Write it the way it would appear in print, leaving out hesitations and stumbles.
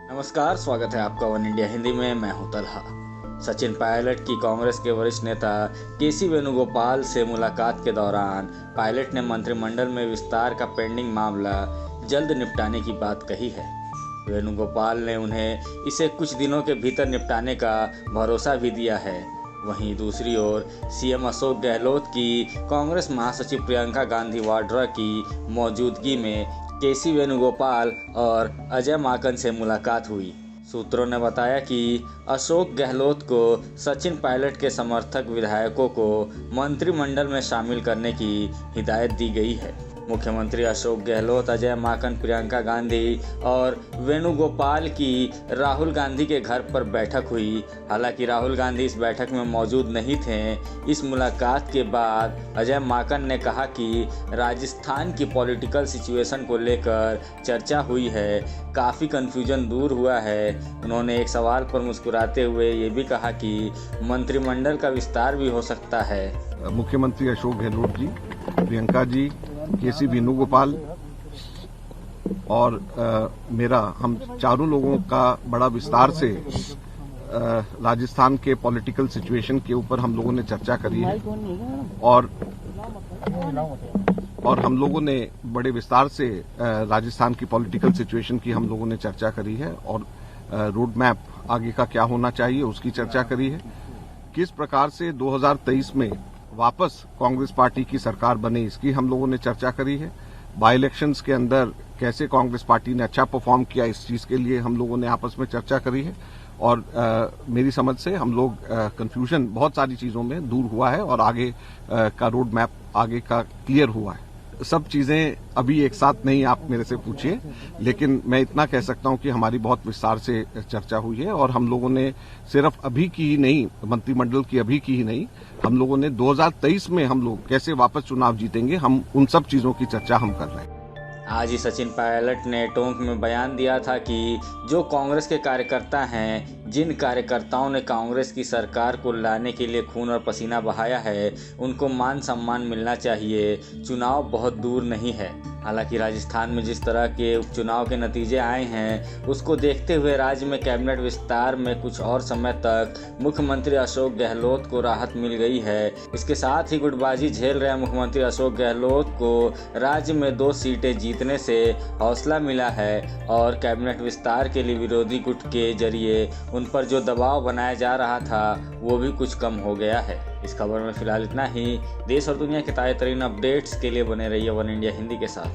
नमस्कार, स्वागत है आपका वन इंडिया हिंदी में। मैं हूं तलहा। सचिन पायलट की कांग्रेस के वरिष्ठ नेता केसी वेणुगोपाल से मुलाकात के दौरान पायलट ने मंत्रिमंडल में विस्तार का पेंडिंग मामला जल्द निपटाने की बात कही है। वेणुगोपाल ने उन्हें इसे कुछ दिनों के भीतर निपटाने का भरोसा भी दिया है। वहीं दूसरी ओर सीएम अशोक गहलोत की कांग्रेस महासचिव प्रियंका गांधी वाड्रा की मौजूदगी में केसी वेणुगोपाल और अजय माकन से मुलाकात हुई। सूत्रों ने बताया कि अशोक गहलोत को सचिन पायलट के समर्थक विधायकों को मंत्रिमंडल में शामिल करने की हिदायत दी गई है। मुख्यमंत्री अशोक गहलोत, अजय माकन, प्रियंका गांधी और वेणुगोपाल की राहुल गांधी के घर पर बैठक हुई। हालांकि राहुल गांधी इस बैठक में मौजूद नहीं थे। इस मुलाकात के बाद अजय माकन ने कहा कि राजस्थान की पॉलिटिकल सिचुएशन को लेकर चर्चा हुई है, काफ़ी कन्फ्यूजन दूर हुआ है। उन्होंने एक सवाल पर मुस्कुराते हुए ये भी कहा कि मंत्रिमंडल का विस्तार भी हो सकता है। मुख्यमंत्री अशोक गहलोत जी, प्रियंका जी, केसी वेणुगोपाल और हम चारों लोगों का बड़ा विस्तार से राजस्थान के पॉलिटिकल सिचुएशन के ऊपर हम लोगों ने चर्चा करी है और हम लोगों ने बड़े विस्तार से राजस्थान की पॉलिटिकल सिचुएशन की हम लोगों ने चर्चा करी है और रोड मैप आगे का क्या होना चाहिए उसकी चर्चा करी है। किस प्रकार से 2023 में वापस कांग्रेस पार्टी की सरकार बने इसकी हम लोगों ने चर्चा करी है। बाई इलेक्शंस के अंदर कैसे कांग्रेस पार्टी ने अच्छा परफॉर्म किया इस चीज के लिए हम लोगों ने आपस में चर्चा करी है और मेरी समझ से हम लोग कंफ्यूजन बहुत सारी चीजों में दूर हुआ है और आगे का रोड मैप आगे का क्लियर हुआ है। सब चीजें अभी एक साथ नहीं आप मेरे से पूछिए, लेकिन मैं इतना कह सकता हूं कि हमारी बहुत विस्तार से चर्चा हुई है और हम लोगों ने सिर्फ अभी की ही नहीं, मंत्रिमंडल की अभी की ही नहीं, हम लोगों ने 2023 में हम लोग कैसे वापस चुनाव जीतेंगे, हम उन सब चीजों की चर्चा हम कर रहे हैं। आज ही सचिन पायलट ने टोंक में बयान दिया था कि जो कांग्रेस के कार्यकर्ता हैं, जिन कार्यकर्ताओं ने कांग्रेस की सरकार को लाने के लिए खून और पसीना बहाया है, उनको मान सम्मान मिलना चाहिए। चुनाव बहुत दूर नहीं है। हालांकि राजस्थान में जिस तरह के उपचुनाव के नतीजे आए हैं, उसको देखते हुए राज्य में कैबिनेट विस्तार में कुछ और समय तक मुख्यमंत्री अशोक गहलोत को राहत मिल गई है। इसके साथ ही गुटबाजी झेल रहे मुख्यमंत्री अशोक गहलोत को राज्य में 2 सीटें जीतने से हौसला मिला है और कैबिनेट विस्तार के लिए विरोधी गुट के जरिए उन पर जो दबाव बनाया जा रहा था वो भी कुछ कम हो गया है। इस खबर में फिलहाल इतना ही। देश और दुनिया के ताज़ा तरीन अपडेट्स के लिए बने रहिए वन इंडिया हिंदी के साथ।